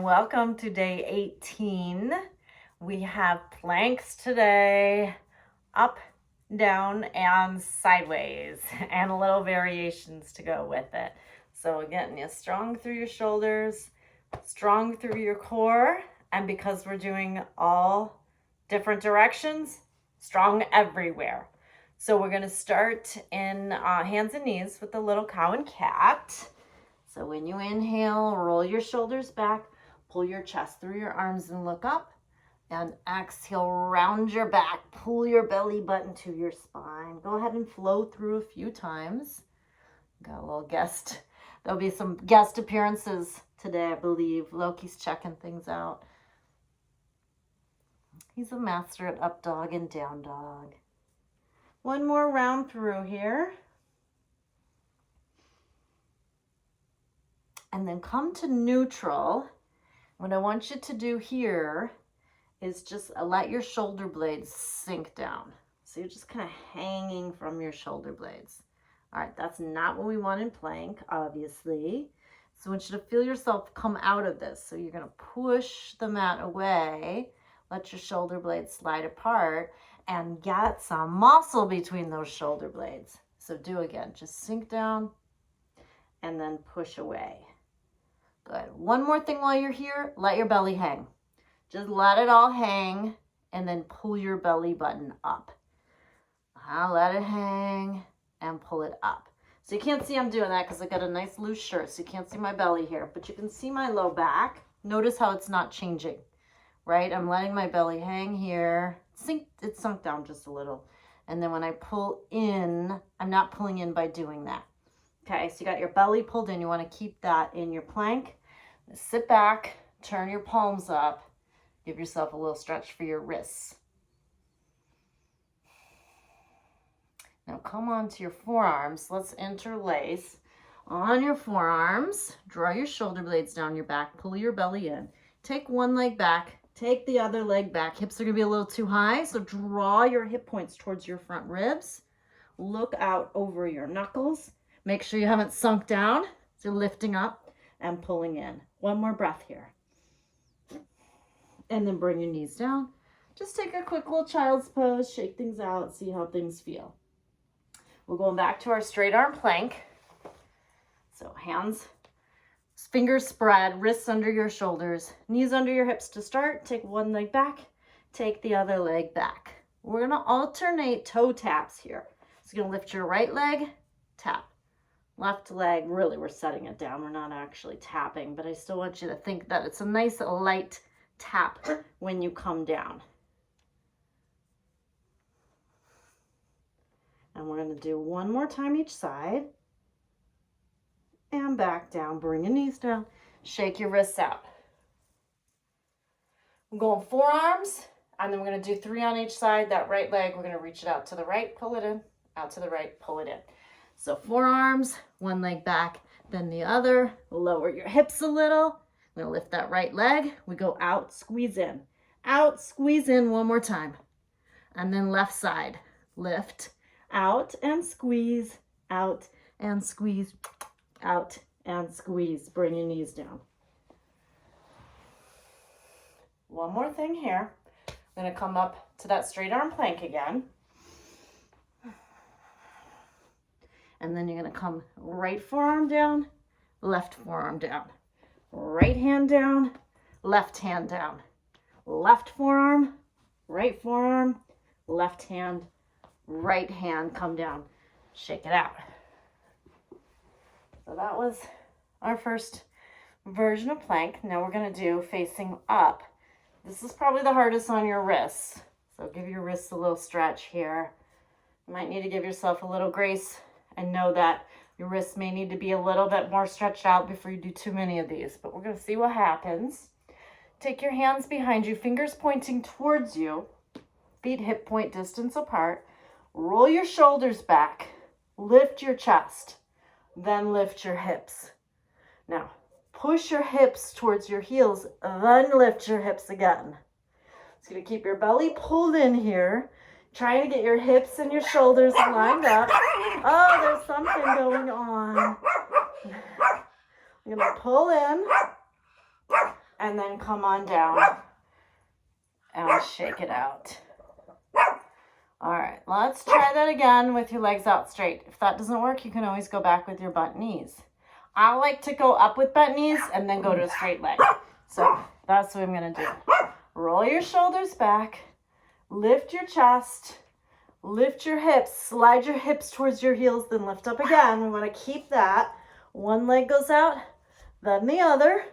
welcome to day 18. We have planks today, up, down, and sideways, and a little variations to go with it. So getting you strong through your shoulders, strong through your core, and because we're doing all different directions, strong everywhere. So we're going to start in hands and knees with the little cow and cat. So when you inhale, roll your shoulders back, pull your chest through your arms and look up. And exhale, round your back, pull your belly button to your spine. Go ahead and flow through a few times. Got a little guest. There'll be some guest appearances today, I believe. Loki's checking things out. He's a master at up dog and down dog. One more round through here. And then come to neutral. What I want you to do here is just let your shoulder blades sink down. So you're just kind of hanging from your shoulder blades. All right, that's not what we want in plank, obviously. So I want you to feel yourself come out of this. So you're gonna push the mat away, let your shoulder blades slide apart, and get some muscle between those shoulder blades. So do again, just sink down and then push away. Good. One more thing while you're here, let your belly hang. Just let it all hang and then pull your belly button up. Let it hang and pull it up. So you can't see I'm doing that because I got a nice loose shirt, so you can't see my belly here, but you can see my low back. Notice how it's not changing, right? I'm letting my belly hang here. It sunk down just a little. And then when I pull in, I'm not pulling in by doing that. Okay, so you got your belly pulled in. You want to keep that in your plank. Sit back, turn your palms up. Give yourself a little stretch for your wrists. Now come on to your forearms. Let's interlace. On your forearms, draw your shoulder blades down your back. Pull your belly in. Take one leg back. Take the other leg back. Hips are going to be a little too high, so draw your hip points towards your front ribs. Look out over your knuckles. Make sure you haven't sunk down. So you're lifting up and pulling in. One more breath here. And then bring your knees down. Just take a quick little child's pose, shake things out, see how things feel. We're going back to our straight arm plank. So hands, fingers spread, wrists under your shoulders, knees under your hips to start. Take one leg back, take the other leg back. We're gonna alternate toe taps here. So you're gonna lift your right leg, tap. Left leg, really we're setting it down. We're not actually tapping, but I still want you to think that it's a nice light tap when you come down. And we're going to do one more time each side. And back down, bring your knees down, shake your wrists out. We're going forearms, and then we're going to do 3 on each side. That right leg, we're going to reach it out to the right, pull it in, out to the right, pull it in. So forearms, one leg back, then the other. Lower your hips a little. I'm going to lift that right leg. We go out, squeeze in. Out, squeeze in one more time. And then left side. Lift, out and squeeze, out and squeeze, out and squeeze. Bring your knees down. One more thing here. I'm going to come up to that straight arm plank again. And then you're going to come right forearm down, left forearm down. Right hand down, left hand down. Left forearm, right forearm, left hand, right hand, come down. Shake it out. So that was our first version of plank. Now we're going to do facing up. This is probably the hardest on your wrists. So give your wrists a little stretch here. You might need to give yourself a little grace and know that your wrists may need to be a little bit more stretched out before you do too many of these, but we're going to see what happens. Take your hands behind you, fingers pointing towards you, feet hip point distance apart. Roll your shoulders back, lift your chest, then lift your hips. Now, push your hips towards your heels, then lift your hips again. It's going to keep your belly pulled in here. Trying to get your hips and your shoulders lined up. Oh, there's something going on. I'm going to pull in, and then come on down and shake it out. All right, let's try that again with your legs out straight. If that doesn't work, you can always go back with your bent knees. I like to go up with bent knees and then go to a straight leg. So that's what I'm gonna do. Roll your shoulders back, lift your chest, lift your hips, slide your hips towards your heels, then lift up again. We wanna keep that. One leg goes out, then the other.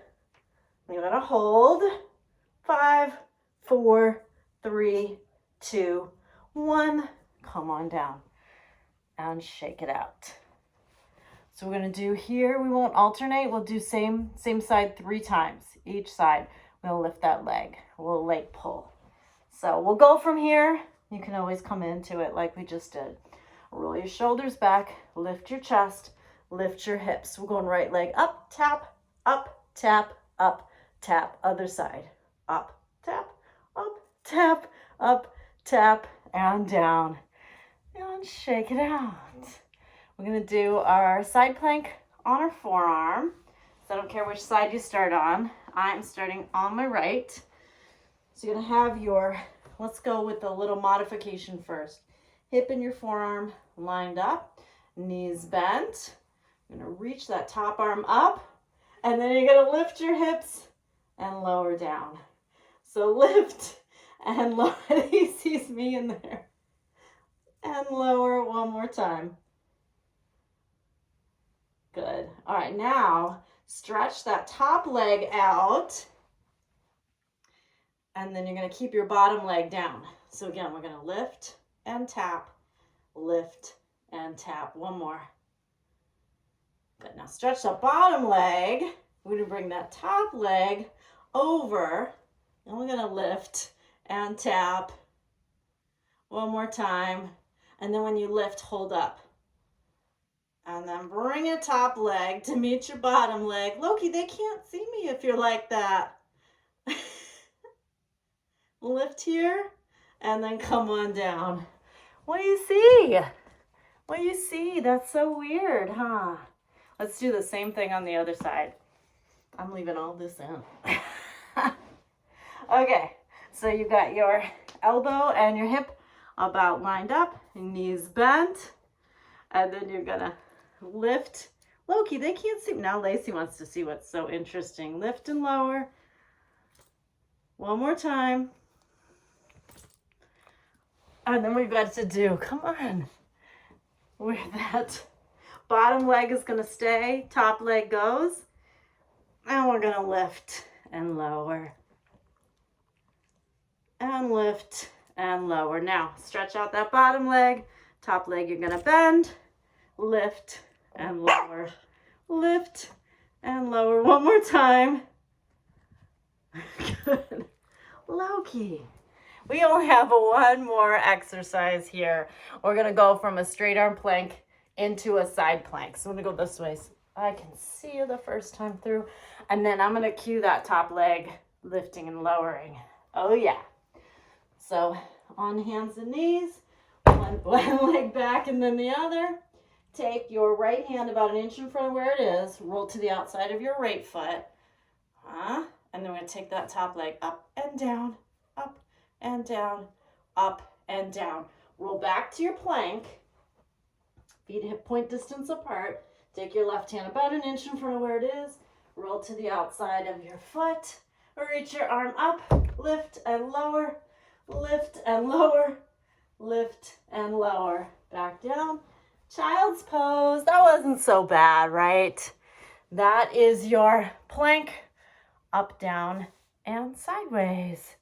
You're gonna hold. 5, 4, 3, 2, 1. Come on down and shake it out. So we're going to do here, we won't alternate. We'll do same side 3 times. Each side, we'll lift that leg. We'll leg pull. So we'll go from here. You can always come into it like we just did. Roll your shoulders back, lift your chest, lift your hips. We're going right leg up, tap, up, tap, up, tap. Other side, up, tap, up, tap, and down. And shake it out. We're going to do our side plank on our forearm. So I don't care which side you start on. I'm starting on my right. So you're going to have your, let's go with a little modification first. Hip and your forearm lined up, knees bent. You're going to reach that top arm up, and then you're going to lift your hips and lower down. So lift and lower. He sees me in there. And lower one more time. Good. All right, now stretch that top leg out. And then you're going to keep your bottom leg down. So again, we're going to lift and tap, lift and tap. One more. Good. Now stretch the bottom leg. We're going to bring that top leg over. And we're going to lift and tap. One more time. And then when you lift, hold up. And then bring your top leg to meet your bottom leg. Loki, they can't see me if you're like that. Lift here and then come on down. What do you see? What do you see? That's so weird, huh? Let's do the same thing on the other side. I'm leaving all this in. Okay, so you got your elbow and your hip about lined up, knees bent, and then you're gonna lift. Loki, they can't see. Now Lacey wants to see what's so interesting. Lift and lower. One more time. And then we've got to do, come on, where that bottom leg is gonna stay, top leg goes, and we're gonna lift and lower. And lift and lower. Now, stretch out that bottom leg. Top leg, you're going to bend. Lift and lower. Lift and lower. One more time. Good. Loki. We only have one more exercise here. We're going to go from a straight arm plank into a side plank. So I'm going to go this way so I can see you the first time through. And then I'm going to cue that top leg lifting and lowering. Oh, yeah. So on hands and knees, one leg back and then the other. Take your right hand about 1 inch in front of where it is. Roll to the outside of your right foot. And then we're going to take that top leg up and down, up and down, up and down. Roll back to your plank. Feet hip point distance apart. Take your left hand about 1 inch in front of where it is. Roll to the outside of your foot. Reach your arm up. Lift and lower. Lift and lower, lift and lower. Back down. Child's pose. That wasn't so bad, right? That is your plank, up, down, and sideways.